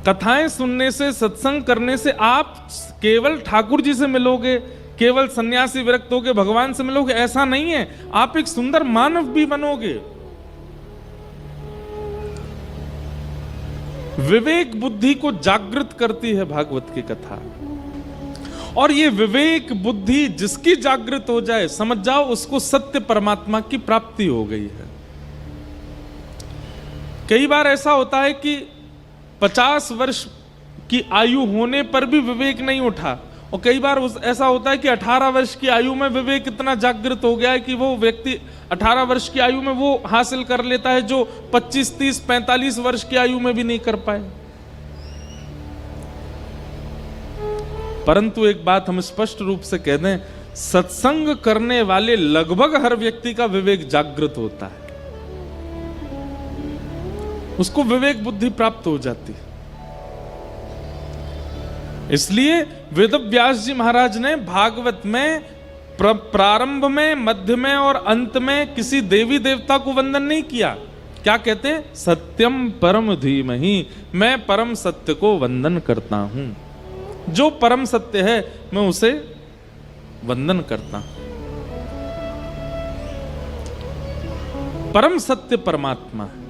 कथाएं सुनने से, सत्संग करने से आप केवल ठाकुर जी से मिलोगे, केवल सन्यासी विरक्त होके भगवान से मिलोगे, ऐसा नहीं है। आप एक सुंदर मानव भी बनोगे। विवेक बुद्धि को जागृत करती है भागवत की कथा, और ये विवेक बुद्धि जिसकी जागृत हो जाए, समझ जाओ उसको सत्य परमात्मा की प्राप्ति हो गई है। कई बार ऐसा होता है कि 50 वर्ष की आयु होने पर भी विवेक नहीं उठा, और कई बार ऐसा होता है कि 18 वर्ष की आयु में विवेक इतना जागृत हो गया है कि वो व्यक्ति 18 वर्ष की आयु में वो हासिल कर लेता है जो 25, 30, 45 वर्ष की आयु में भी नहीं कर पाए। परंतु एक बात हम स्पष्ट रूप से कह दें, सत्संग करने वाले लगभग हर व्यक्ति का विवेक जागृत होता है, उसको विवेक बुद्धि प्राप्त हो जाती है। इसलिए वेदव्यास जी महाराज ने भागवत में प्रारंभ में, मध्य में और अंत में किसी देवी देवता को वंदन नहीं किया। क्या कहते हैं? सत्यम परम धीमहि, मैं परम सत्य को वंदन करता हूं। जो परम सत्य है मैं उसे वंदन करता हूं। परम सत्य परमात्मा है।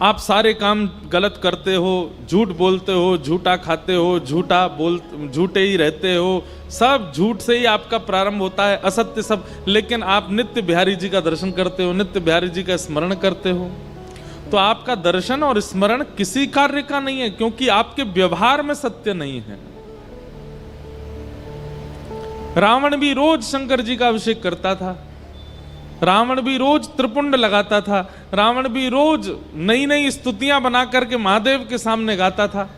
आप सारे काम गलत करते हो, झूठ बोलते हो, झूठा खाते हो, झूठे ही रहते हो, सब झूठ से ही आपका प्रारंभ होता है, असत्य सब। लेकिन आप नित्य बिहारी जी का दर्शन करते हो, नित्य बिहारी जी का स्मरण करते हो, तो आपका दर्शन और स्मरण किसी कार्य का नहीं है, क्योंकि आपके व्यवहार में सत्य नहीं है। रावण भी रोज शंकर जी का अभिषेक करता था, रावण भी रोज त्रिपुंड लगाता था, रावण भी रोज नई नई स्तुतियां बना करके महादेव के सामने गाता था।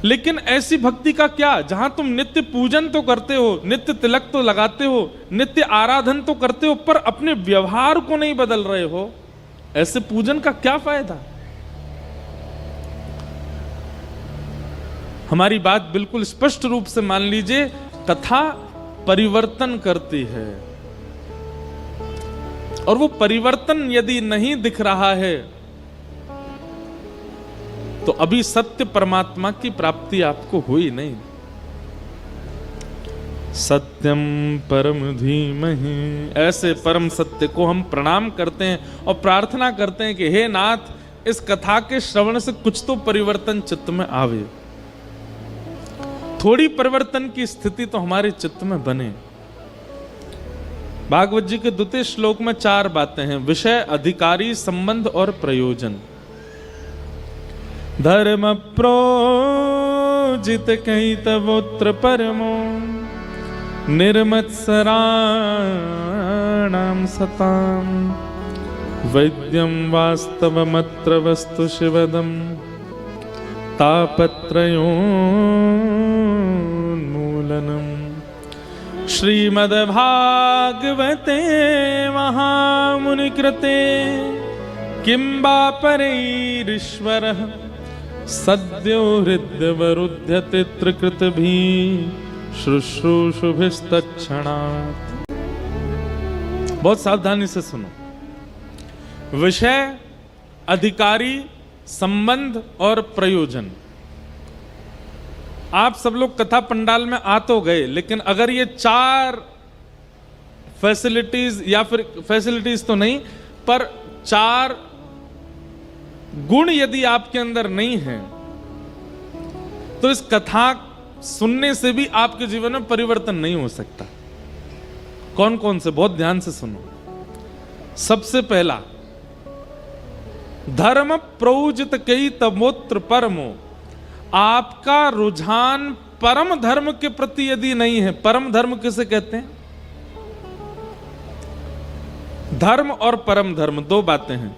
लेकिन ऐसी भक्ति का क्या, जहां तुम नित्य पूजन तो करते हो, नित्य तिलक तो लगाते हो, नित्य आराधन तो करते हो, पर अपने व्यवहार को नहीं बदल रहे हो, ऐसे पूजन का क्या फायदा? हमारी बात बिल्कुल स्पष्ट रूप से मान लीजिए, कथा परिवर्तन करती है, और वो परिवर्तन यदि नहीं दिख रहा है तो अभी सत्य परमात्मा की प्राप्ति आपको हुई नहीं। सत्यम परम धीमहि, ऐसे परम सत्य को हम प्रणाम करते हैं और प्रार्थना करते हैं कि हे नाथ, इस कथा के श्रवण से कुछ तो परिवर्तन चित्त में आवे, थोड़ी परिवर्तन की स्थिति तो हमारे चित्त में बने। भागवत जी के द्वितीय श्लोक में 4 बातें हैं: विषय, अधिकारी, संबंध और प्रयोजन। धर्म प्रोजित कही तवोत्र परमो, निर्मत्सराणाम सताम, वैद्यम वास्तवमत्र वस्तु शिवदम, तापत्रयोन्मूलनम। श्रीमद्भागवते महामुनिकृते किं वा परैरीश्वरः सद्यो हृद्यवरुध्यते त्रिकृतभिः शुश्रूषुभिस्तत्क्षणात्। बहुत सावधानी से सुनो। विषय, अधिकारी, संबंध और प्रयोजन। आप सब लोग कथा पंडाल में आ तो गए, लेकिन अगर ये 4 फैसिलिटीज, या फिर फैसिलिटीज तो नहीं, पर 4 गुण यदि आपके अंदर नहीं है, तो इस कथा सुनने से भी आपके जीवन में परिवर्तन नहीं हो सकता। कौन कौन से? बहुत ध्यान से सुनो। सबसे पहला, धर्म प्रौजित कई तमोत्र परमो। आपका रुझान परम धर्म के प्रति यदि नहीं है, परम धर्म किसे कहते हैं? धर्म और परम धर्म 2 बातें हैं।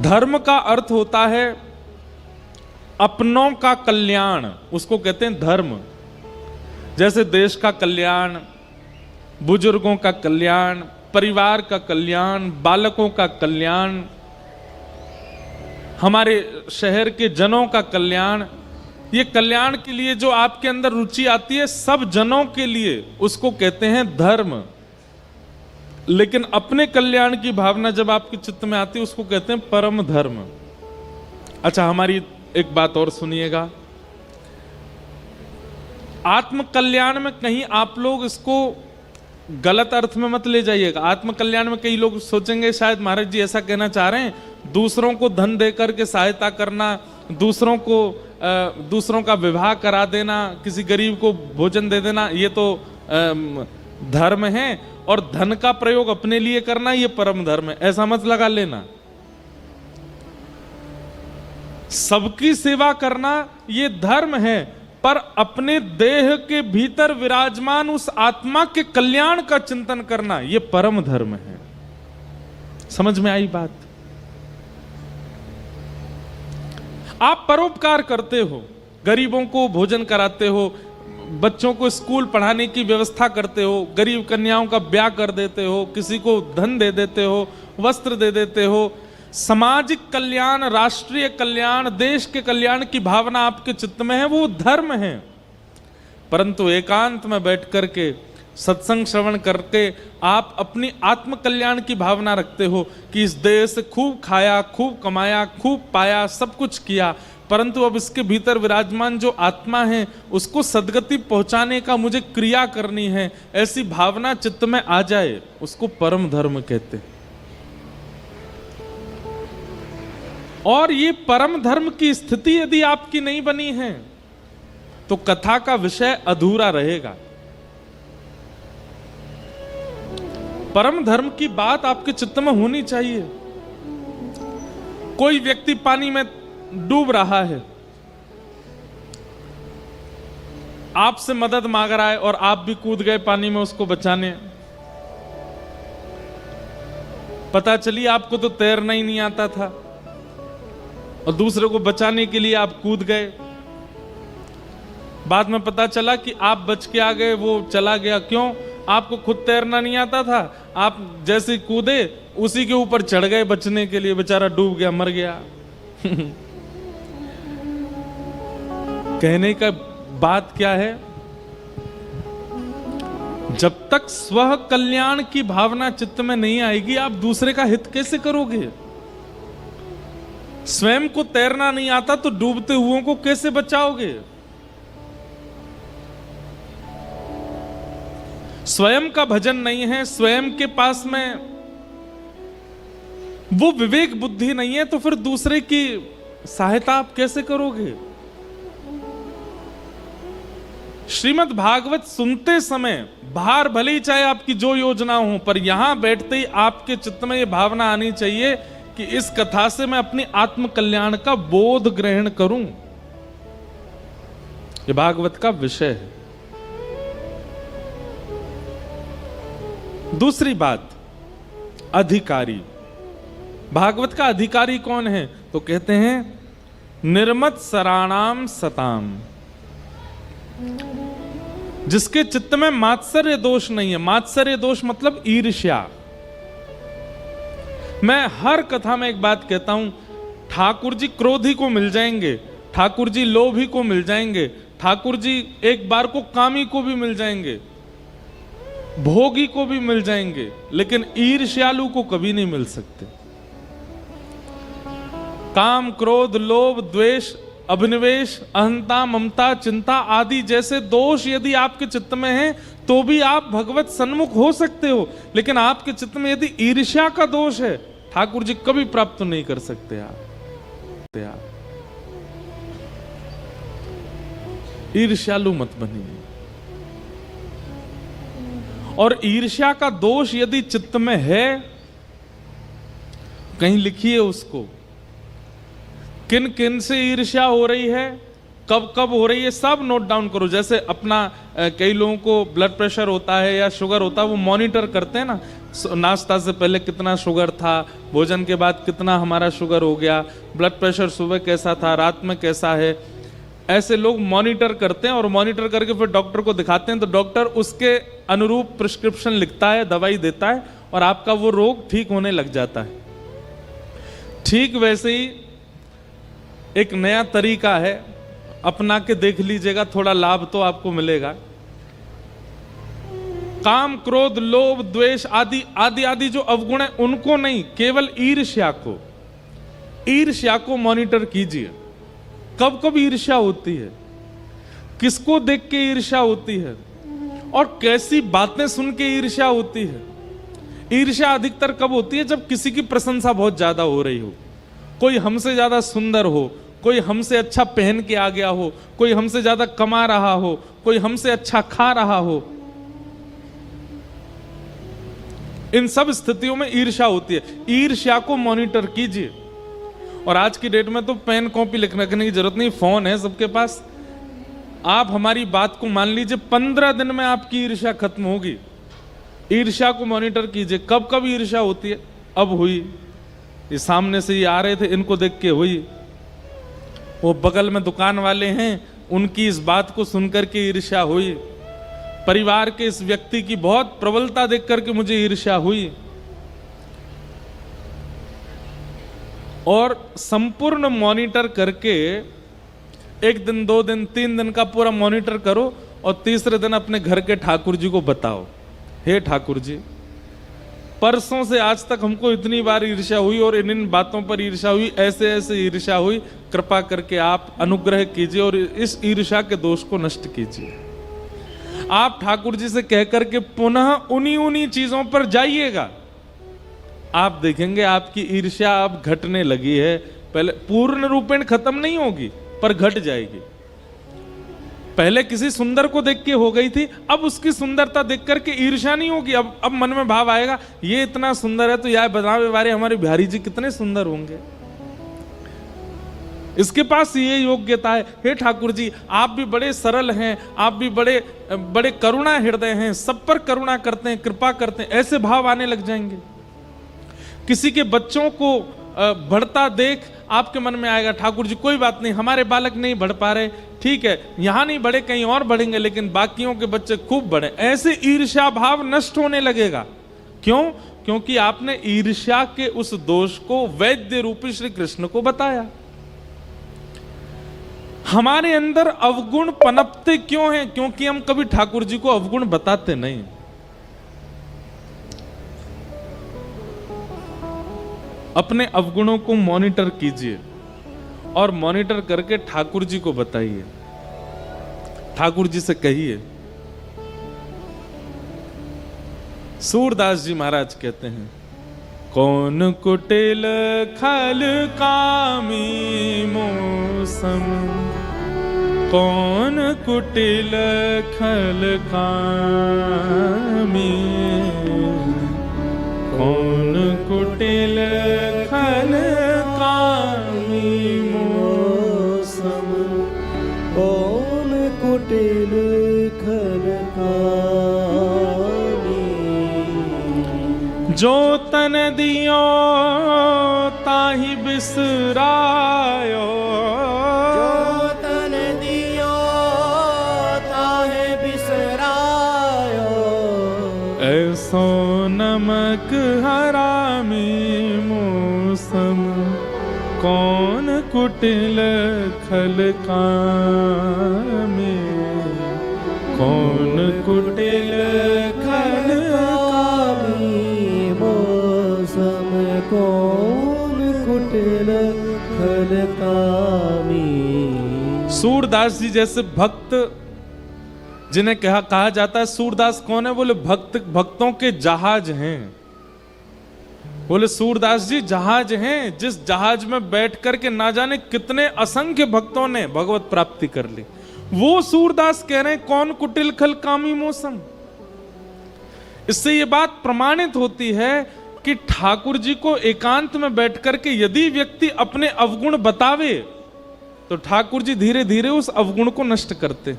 धर्म का अर्थ होता है अपनों का कल्याण, उसको कहते हैं धर्म। जैसे देश का कल्याण, बुजुर्गों का कल्याण, परिवार का कल्याण, बालकों का कल्याण, हमारे शहर के जनों का कल्याण। ये कल्याण के लिए जो आपके अंदर रुचि आती है सब जनों के लिए, उसको कहते हैं धर्म। लेकिन अपने कल्याण की भावना जब आपके चित्त में आती है उसको कहते हैं परम धर्म। अच्छा, हमारी एक बात और सुनिएगा, आत्म कल्याण में कहीं आप लोग इसको गलत अर्थ में मत ले जाइएगा। आत्म कल्याण में कई लोग सोचेंगे शायद महाराज जी ऐसा कहना चाह रहे हैं दूसरों को धन दे करके सहायता करना, दूसरों का विवाह करा देना, किसी गरीब को भोजन दे देना, ये तो धर्म है, और धन का प्रयोग अपने लिए करना ये परम धर्म है, ऐसा मत लगा लेना। सबकी सेवा करना ये धर्म है, पर अपने देह के भीतर विराजमान उस आत्मा के कल्याण का चिंतन करना ये परम धर्म है। समझ में आई बात? आप परोपकार करते हो, गरीबों को भोजन कराते हो, बच्चों को स्कूल पढ़ाने की व्यवस्था करते हो, गरीब कन्याओं का ब्याह कर देते हो, किसी को धन दे देते हो, वस्त्र दे देते हो, सामाजिक कल्याण, राष्ट्रीय कल्याण, देश के कल्याण की भावना आपके चित्त में है, वो धर्म है। परंतु एकांत में बैठ करके सत्संग श्रवण करके आप अपनी आत्म कल्याण की भावना रखते हो कि इस देश से खूब खाया, खूब कमाया, खूब पाया, सब कुछ किया, परंतु अब इसके भीतर विराजमान जो आत्मा है उसको सदगति पहुंचाने का मुझे क्रिया करनी है, ऐसी भावना चित्त में आ जाए, उसको परम धर्म कहते हैं। और ये परम धर्म की स्थिति यदि आपकी नहीं बनी है तो कथा का विषय अधूरा रहेगा। परम धर्म की बात आपके चित्त में होनी चाहिए। कोई व्यक्ति पानी में डूब रहा है, आपसे मदद मांग रहा है और आप भी कूद गए पानी में उसको बचाने। पता चली आपको तो तैरना ही नहीं आता था और दूसरे को बचाने के लिए आप कूद गए। बाद में पता चला कि आप बच के आ गए, वो चला गया। क्यों? आपको खुद तैरना नहीं आता था, आप जैसे कूदे उसी के ऊपर चढ़ गए बचने के लिए, बेचारा डूब गया, मर गया। कहने का बात क्या है, जब तक स्व कल्याण की भावना चित्त में नहीं आएगी आप दूसरे का हित कैसे करोगे? स्वयं को तैरना नहीं आता तो डूबते हुओं को कैसे बचाओगे? स्वयं का भजन नहीं है, स्वयं के पास में वो विवेक बुद्धि नहीं है, तो फिर दूसरे की सहायता आप कैसे करोगे? श्रीमद् भागवत सुनते समय बाहर भले ही चाहे आपकी जो योजना हो, पर यहां बैठते ही आपके चित्त में ये भावना आनी चाहिए कि इस कथा से मैं अपनी आत्म कल्याण का बोध ग्रहण करूं। ये भागवत का विषय है। दूसरी बात, अधिकारी। भागवत का अधिकारी कौन है? तो कहते हैं निर्मत सराणाम सताम, जिसके चित्त में मात्सर्य दोष नहीं है। मात्सर्य दोष मतलब ईर्ष्या। मैं हर कथा में एक बात कहता हूं, ठाकुर जी क्रोधी को मिल जाएंगे, ठाकुर जी लोभी को मिल जाएंगे, ठाकुर जी एक बार को कामी को भी मिल जाएंगे, भोगी को भी मिल जाएंगे, लेकिन ईर्ष्यालु को कभी नहीं मिल सकते। काम, क्रोध, लोभ, द्वेष, अभिनिवेश, अहंता, ममता, चिंता आदि जैसे दोष यदि आपके चित्त में हैं तो भी आप भगवत सन्मुख हो सकते हो, लेकिन आपके चित्त में यदि ईर्ष्या का दोष है ठाकुर जी कभी प्राप्त नहीं कर सकते आप। ईर्ष्यालु मत बनिए। और ईर्ष्या का दोष यदि चित्त में है, कहीं लिखिए उसको, किन किन से ईर्ष्या हो रही है, कब कब हो रही है, सब नोट डाउन करो। जैसे अपना कई लोगों को ब्लड प्रेशर होता है या शुगर होता है, वो मॉनिटर करते हैं ना, नाश्ता से पहले कितना शुगर था, भोजन के बाद कितना हमारा शुगर हो गया, ब्लड प्रेशर सुबह कैसा था, रात में कैसा है। ऐसे लोग मॉनिटर करते हैं और मॉनिटर करके फिर डॉक्टर को दिखाते हैं, तो डॉक्टर उसके अनुरूप प्रिस्क्रिप्शन लिखता है, दवाई देता है और आपका वो रोग ठीक होने लग जाता है। ठीक वैसे ही एक नया तरीका है, अपना के देख लीजिएगा, थोड़ा लाभ तो आपको मिलेगा। काम, क्रोध, लोभ, द्वेष आदि आदि आदि जो अवगुण है उनको नहीं, केवल ईर्ष्या को मॉनिटर कीजिए। कब कब ईर्ष्या होती है, किसको देख के ईर्ष्या होती है, और कैसी बातें सुन के ईर्ष्या होती है। ईर्ष्या अधिकतर कब होती है? जब किसी की प्रशंसा बहुत ज्यादा हो रही हो, कोई हमसे ज्यादा सुंदर हो, कोई हमसे अच्छा पहन के आ गया हो, कोई हमसे ज्यादा कमा रहा हो, कोई हमसे अच्छा खा रहा हो। इन सब स्थितियों में ईर्ष्या होती है। ईर्ष्या को मॉनिटर कीजिए। और आज की डेट में तो पेन कॉपी लिखने की जरूरत नहीं, फोन है सबके पास। आप हमारी बात को मान लीजिए, 15 दिन में आपकी ईर्ष्या खत्म होगी। ईर्ष्या को मॉनिटर कीजिए। कब कब ईर्ष्या होती है? अब हुई, ये सामने से ये आ रहे थे, इनको देख के हुई। वो बगल में दुकान वाले हैं, उनकी इस बात को सुनकर के ईर्ष्या हुई। परिवार के इस व्यक्ति की बहुत प्रबलता देख करके मुझे ईर्ष्या हुई। और संपूर्ण मॉनिटर करके 1 दिन, 2 दिन, 3 दिन का पूरा मॉनिटर करो, और तीसरे दिन अपने घर के ठाकुर जी को बताओ, हे ठाकुर जी, परसों से आज तक हमको इतनी बार ईर्ष्या हुई और इन बातों पर ईर्ष्या हुई, ऐसे ऐसे ईर्ष्या हुई, कृपा करके आप अनुग्रह कीजिए और इस ईर्ष्या के दोष को नष्ट कीजिए। आप ठाकुर जी से कहकर के पुनः उन्हीं चीजों पर जाइएगा। आप देखेंगे आपकी ईर्ष्या अब घटने लगी है। पहले पूर्ण रूपेण खत्म नहीं होगी, पर घट जाएगी। पहले किसी सुंदर को देख के हो गई थी, अब उसकी सुंदरता देख करके ईर्ष्या नहीं होगी। अब मन में भाव आएगा, ये इतना सुंदर है तो यार बतावे बारे हमारे बिहारी जी कितने सुंदर होंगे, इसके पास ये योग्यता है। हे ठाकुर जी, आप भी बड़े सरल हैं, आप भी बड़े बड़े करुणा हृदय हैं, सब पर करुणा करते हैं, कृपा करते हैं, ऐसे भाव आने लग जाएंगे। किसी के बच्चों को बढ़ता देख आपके मन में आएगा, ठाकुर जी कोई बात नहीं, हमारे बालक नहीं बढ़ पा रहे, ठीक है, यहां नहीं बढ़े कहीं और बढ़ेंगे, लेकिन बाकियों के बच्चे खूब बढ़े। ऐसे ईर्ष्या भाव नष्ट होने लगेगा। क्यों? क्योंकि आपने ईर्ष्या के उस दोष को वैद्य रूपी श्री कृष्ण को बताया। हमारे अंदर अवगुण पनपते क्यों हैं? क्योंकि हम कभी ठाकुर जी को अवगुण बताते नहीं। अपने अवगुणों को मॉनिटर कीजिए और मॉनिटर करके ठाकुर जी को बताइए, ठाकुर जी से कहिए। सूरदास जी महाराज कहते हैं, कौन कुटिल खल कामी मौसम, कौन कुटिल खल कामी, कौन कुटिल खल कामी मौसम, कौन कुटिल खल कामी, जो तन दियो ताहि बिसरायो, जो तन दियो ताहि बिसरायो, ऐसो नमक हरामी मौसम, कौन कुटिल खल कामी, कौन कुटिल खल कामी मौसम, कौन कुटिल खल कामी। सूरदास जी जैसे भक्त जिन्हें कहा जाता है, सूरदास कौन है? बोले भक्तों के जहाज हैं। बोले सूरदास जी जहाज हैं, जिस जहाज में बैठ करके ना जाने कितने असंख्य भक्तों ने भगवत प्राप्ति कर ली। वो सूरदास कह रहे हैं कौन कुटिल खल कामी मौसम। इससे ये बात प्रमाणित होती है कि ठाकुर जी को एकांत में बैठ करके यदि व्यक्ति अपने अवगुण बतावे तो ठाकुर जी धीरे धीरे उस अवगुण को नष्ट करते।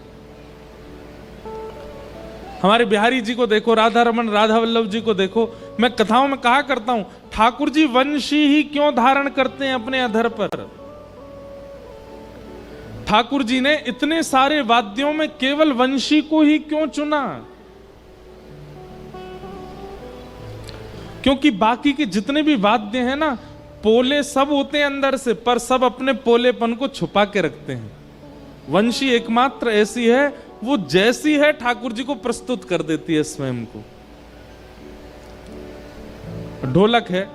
हमारे बिहारी जी को देखो, राधा रमन राधा वल्लभ जी को देखो। मैं कथाओं में कहा करता हूं, ठाकुर जी वंशी ही क्यों धारण करते हैं अपने अधर पर? ठाकुर जी ने इतने सारे वाद्यों में केवल वंशी को ही क्यों चुना? क्योंकि बाकी के जितने भी वाद्य हैं ना, पोले सब होते हैं अंदर से, पर सब अपने पोलेपन को छुपा के रखते हैं। वंशी एकमात्र ऐसी है वो जैसी है ठाकुर जी को प्रस्तुत कर देती है स्वयं को। ढोलक है,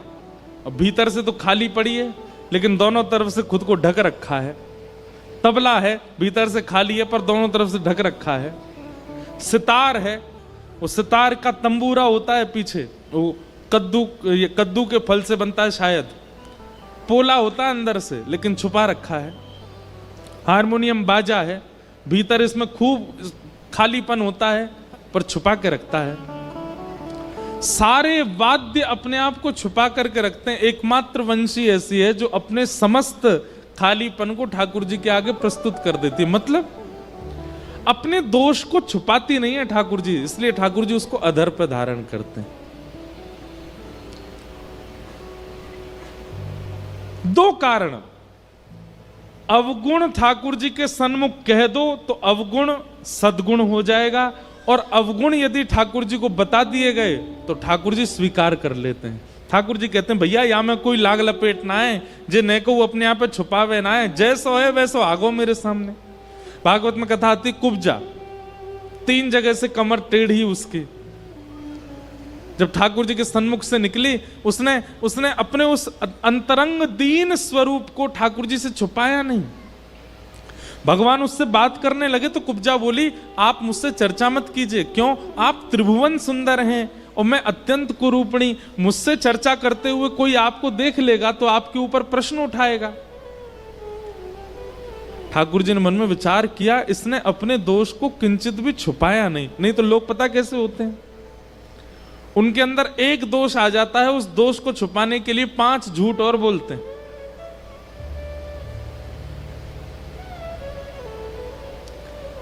अब भीतर से तो खाली पड़ी है लेकिन दोनों तरफ से खुद को ढक रखा है। तबला है, भीतर से खाली है पर दोनों तरफ से ढक रखा है। सितार है, वो सितार का तंबूरा होता है पीछे, वो कद्दू के फल से बनता है शायद, पोला होता है अंदर से लेकिन छुपा रखा है। हारमोनियम बाजा है, भीतर इसमें खूब खालीपन होता है पर छुपा के रखता है। सारे वाद्य अपने आप को छुपा करके रखते हैं। एकमात्र वंशी ऐसी है जो अपने समस्त खालीपन को ठाकुर जी के आगे प्रस्तुत कर देती है। मतलब अपने दोष को छुपाती नहीं है ठाकुर जी, इसलिए ठाकुर जी उसको अधर पर धारण करते हैं। दो कारण, अवगुण ठाकुर जी के सन्मुख कह दो तो अवगुण सद्गुण हो जाएगा, और अवगुण यदि ठाकुर जी को बता दिए गए तो ठाकुर जी स्वीकार कर लेते हैं। ठाकुर जी कहते हैं भैया या में कोई लाग लपेट ना है, जे ने को वो अपने आप पे छुपावे ना है, जैसो है वैसो आगो मेरे सामने। भागवत में कथा आती, कुब्जा 3 जगह से कमर टेढ़ी उसकी, जब ठाकुर जी के सन्मुख से निकली उसने अपने उस अंतरंग दीन स्वरूप को ठाकुर जी से छुपाया नहीं। भगवान उससे बात करने लगे तो कुब्जा बोली आप मुझसे चर्चा मत कीजिए, क्यों, आप त्रिभुवन सुंदर हैं और मैं अत्यंत कुरूपणी, मुझसे चर्चा करते हुए कोई आपको देख लेगा तो आपके ऊपर प्रश्न उठाएगा। ठाकुर जी ने मन में विचार किया, इसने अपने दोष को किंचित भी छुपाया नहीं तो लोग पता कैसे होते हैं, उनके अंदर एक दोष आ जाता है, उस दोष को छुपाने के लिए 5 झूठ और बोलते हैं।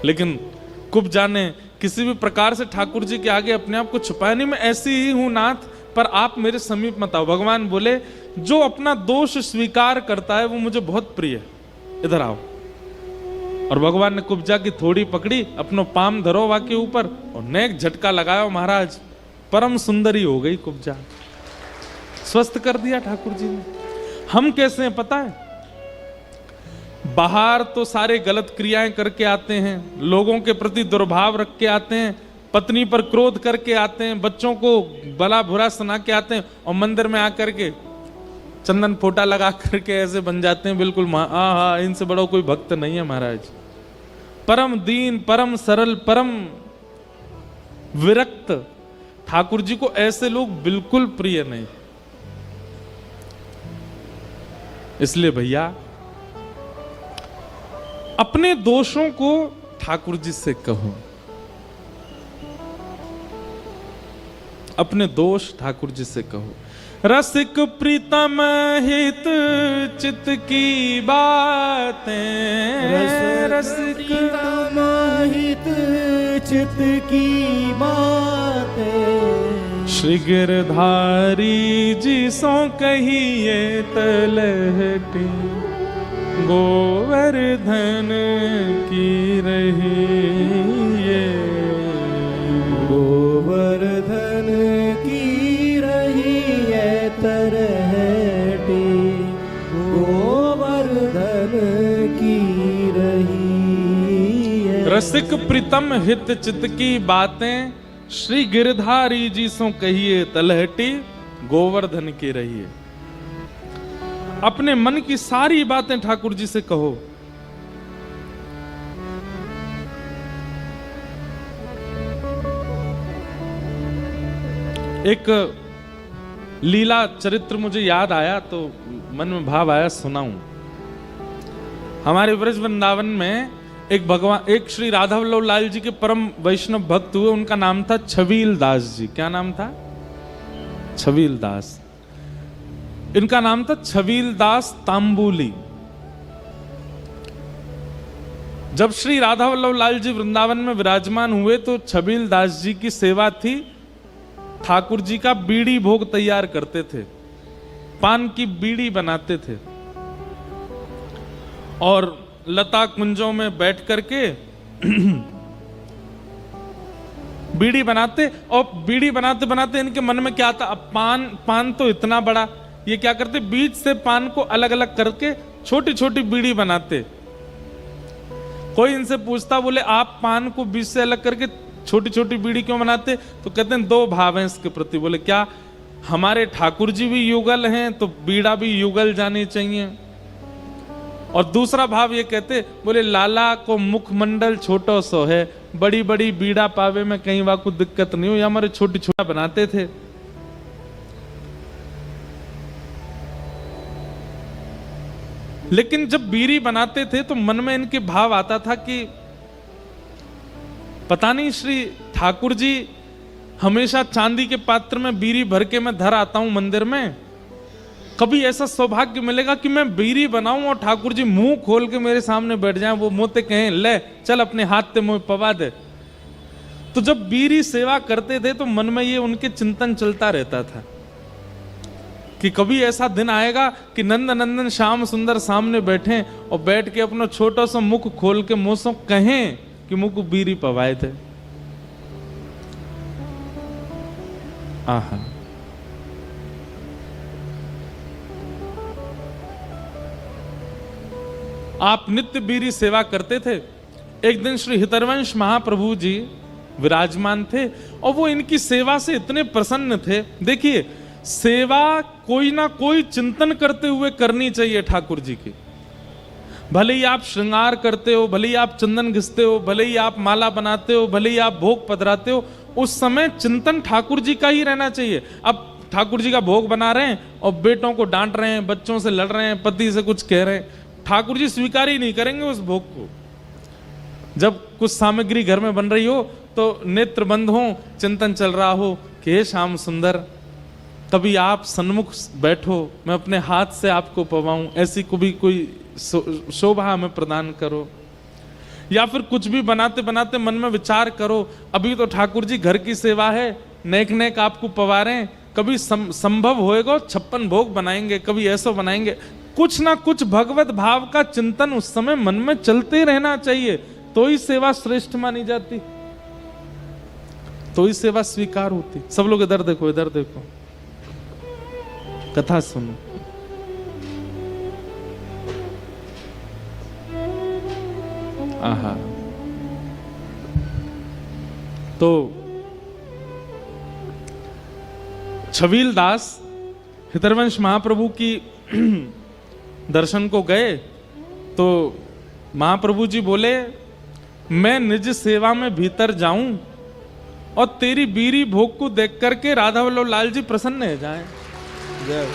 लेकिन कुब्जा ने किसी भी प्रकार से ठाकुर जी के आगे अपने आप को छुपाया नहीं। मैं ऐसी ही हूं नाथ, पर आप मेरे समीप मत आओ। भगवान बोले जो अपना दोष स्वीकार करता है वो मुझे बहुत प्रिय है, इधर आओ। और भगवान ने कुब्जा की थोड़ी पकड़ी, अपनो पाम धरोवा के ऊपर और नेक झटका लगाया, महाराज परम सुंदरी हो गई कुब्जा, स्वस्थ कर दिया ठाकुर जी ने। हम कैसे हैं पता है, बाहर तो सारे गलत क्रियाएं करके आते हैं, लोगों के प्रति दुर्भाव रख के आते हैं, पत्नी पर क्रोध करके आते हैं, बच्चों को भला बुरा सुना के आते हैं, और मंदिर में आकर के चंदन फोटा लगा करके ऐसे बन जाते हैं बिल्कुल हाँ इनसे बड़ा कोई भक्त नहीं है महाराज। परम दीन, परम सरल, परम विरक्त ठाकुर जी को ऐसे लोग बिल्कुल प्रिय नहीं। इसलिए भैया अपने दोषों को ठाकुर जी से कहो, अपने दोष ठाकुर जी से कहो। रसिक प्रीतम हित चित की बातें, रसिक प्रीतम हित चित की बातें, श्री गिरधारी जी सो कहिए तलहटी, गोवर्धन की रही ये, गोवर्धन की रही है तरहटी, गोवर्धन की रही है। रसिक प्रीतम हित चित की बातें, श्री गिरधारी जी सो कहिए तलहटी, गोवर्धन की रही है। अपने मन की सारी बातें ठाकुर जी से कहो। एक लीला चरित्र मुझे याद आया तो मन में भाव आया, सुनाऊं। हमारे ब्रज वृंदावन में एक श्री राधा वल्लभ लाल जी के परम वैष्णव भक्त हुए, उनका नाम था छबील दास जी। क्या नाम था? छबील दास। इनका नाम था छबील दास तांबुली। जब श्री राधा वल्लभ लाल जी वृंदावन में विराजमान हुए तो छबील दास जी की सेवा थी, ठाकुर जी का बीड़ी भोग तैयार करते थे, पान की बीड़ी बनाते थे और लता कुंजों में बैठ करके बीड़ी बनाते। और बीड़ी बनाते बनाते इनके मन में क्या आता, अब पान तो इतना बड़ा, ये क्या करते, बीज से पान को अलग अलग करके छोटी छोटी बीड़ी बनाते। कोई इनसे पूछता, बोले आप पान को बीज से अलग करके छोटी छोटी बीड़ी क्यों बनाते? तो कहते हैं दो भाव हैं इसके प्रति। बोले क्या? हमारे ठाकुर जी भी युगल हैं तो बीड़ा भी युगल जानी चाहिए। और दूसरा भाव ये कहते, बोले लाला को मुखमंडल छोटो सो है, बड़ी बड़ी बीड़ा पावे में कहीं वहां कुछ दिक्कत नहीं हो, ये हमारे छोटी छोटा बनाते थे। लेकिन जब बीड़ी बनाते थे तो मन में इनके भाव आता था कि पता नहीं श्री ठाकुर जी हमेशा चांदी के पात्र में बीड़ी भर के मैं धर आता हूं मंदिर में, कभी ऐसा सौभाग्य मिलेगा कि मैं बीड़ी बनाऊं और ठाकुर जी मुंह खोल के मेरे सामने बैठ जाएं, वो मोते कहें ले चल अपने हाथ से मुंह पवा दे। तो जब बीड़ी सेवा करते थे तो मन में ये उनके चिंतन चलता रहता था कि कभी ऐसा दिन आएगा कि नंद नंदन श्याम सुंदर सामने बैठे और बैठ के अपना छोटा सा मुख खोल के मुंह से कहें कि मुंह को बीड़ी पवाए थे। आहा, आप नित्य बीड़ी सेवा करते थे। एक दिन श्री हितरवंश महाप्रभु जी विराजमान थे और वो इनकी सेवा से इतने प्रसन्न थे। देखिए, सेवा कोई ना कोई चिंतन करते हुए करनी चाहिए ठाकुर जी की। भले ही आप श्रृंगार करते हो, भले ही आप चंदन घिसते हो, भले ही आप माला बनाते हो, भले ही आप भोग पधराते हो, उस समय चिंतन ठाकुर जी का ही रहना चाहिए। अब ठाकुर जी का भोग बना रहे हैं और बेटों को डांट रहे हैं, बच्चों से लड़ रहे हैं, पति से कुछ कह रहे हैं, ठाकुर जी स्वीकार ही नहीं करेंगे उस भोग को। जब कुछ सामग्री घर में बन रही हो तो नेत्र बंद हो, चिंतन चल रहा हो कि हे श्याम सुंदर, कभी आप सन्मुख बैठो, मैं अपने हाथ से आपको पवाऊं, ऐसी कोई शोभा हमें प्रदान करो। या फिर कुछ भी बनाते बनाते मन में विचार करो, अभी तो ठाकुर जी घर की सेवा है, नेक नेक आपको पवा रहे हैं, कभी संभव होएगा 56 भोग बनाएंगे, कभी ऐसा बनाएंगे। कुछ ना कुछ भगवत भाव का चिंतन उस समय मन में चलते रहना चाहिए, तो ही सेवा श्रेष्ठ मानी जाती, तो ही सेवा स्वीकार होती। सब लोग इधर देखो, इधर देखो, कथा सुनो। आहा, तो छबील दास हितरवंश महाप्रभु की दर्शन को गए तो महाप्रभु जी बोले, मैं निज सेवा में भीतर जाऊं और तेरी बीरी भोग को देख करके राधा वल्लभ लाल जी प्रसन्न हो जाएं। जय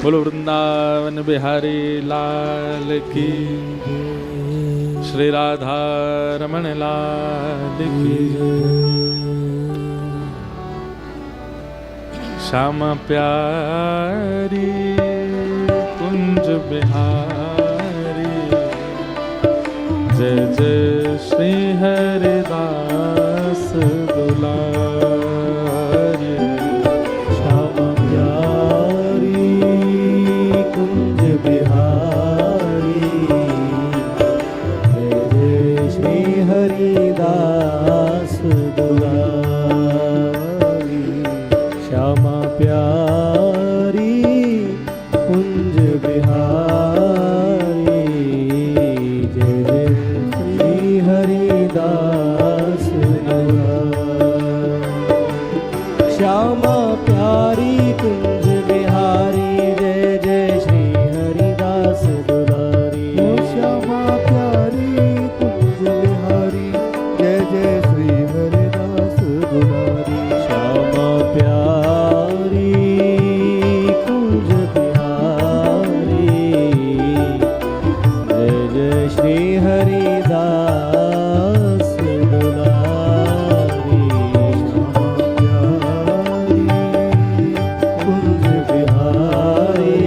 बोलो वृंदावन बिहारी लाल की, श्री राधा रमण लाल की, श्यामा प्यारी कुंज बिहारी, जय जय श्री हरिदास दुलारी, श्यामा प्यारी कुंज बिहारी, जय जय श्री हरिदास दुलारी, श्यामा प्यारी कुंज बिहारी, जय जय श्री हरिदास दुलारी, श्यामा प्यारी कुंज बिहारी, जय जय श्री हरिदास दुलारी, श्यामा प्यारी कुंज बिहारी, जय जय श्री हरिदास दुलारी, श्यामा प्यारी कुंज बिहारी,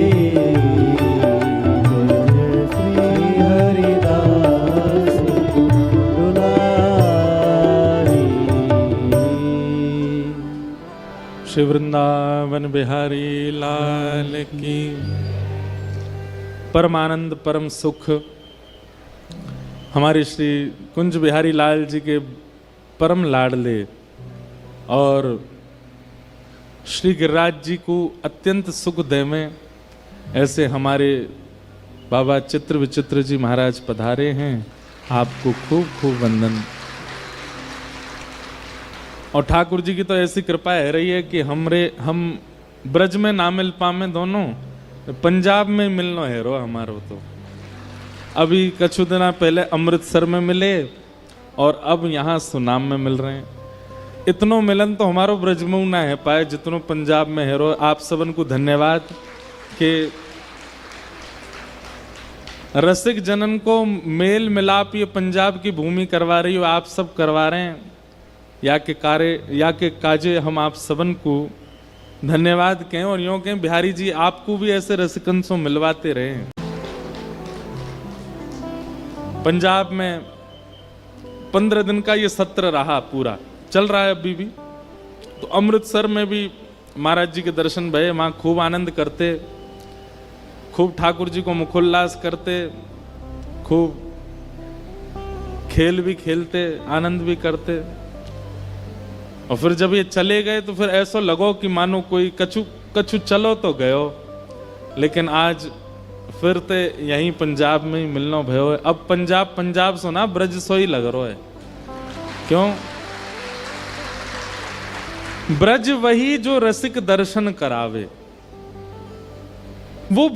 जय जय श्री हरिदास दुलारी, श्री वृंदावन बिहारी लाल की। परम आनंद परम सुख हमारे श्री कुंज बिहारी लाल जी के परम लाडले और श्री गिरिराज जी को अत्यंत सुख दे में ऐसे हमारे बाबा चित्र विचित्र जी महाराज पधारे हैं, आपको खूब खूब वंदन। और ठाकुर जी की तो ऐसी कृपा है रही है कि हम ब्रज में ना मिल पामे दोनों, पंजाब में मिलनो है रो हमारो। तो अभी कछु दिना पहले अमृतसर में मिले और अब यहाँ सुनाम में मिल रहे हैं। इतनो मिलन तो हमारो ब्रज में ना है पाए जितनो पंजाब में है रो। आप सबन को धन्यवाद कि रसिक जनन को मेल मिलाप ये पंजाब की भूमि करवा रही हो, आप सब करवा रहे हैं। या के काजे हम आप सबन को धन्यवाद कहें और यूं कहें बिहारी जी आपको भी ऐसे रसिकन से मिलवाते रहे। पंजाब में 15 दिन का ये सत्र रहा, पूरा चल रहा है अभी भी। तो अमृतसर में भी महाराज जी के दर्शन भये, वहां खूब आनंद करते, खूब ठाकुर जी को मुखोल्लास करते, खूब खेल भी खेलते, आनंद भी करते। और फिर जब ये चले गए तो फिर ऐसा लगो कि मानो कोई कछु चलो तो गयो, लेकिन आज फिर ते यहीं पंजाब में ही मिलना भयो है। अब पंजाब सुना ब्रज सो ही लग रहा है। क्यों? ब्रज वही जो रसिक दर्शन करावे, वो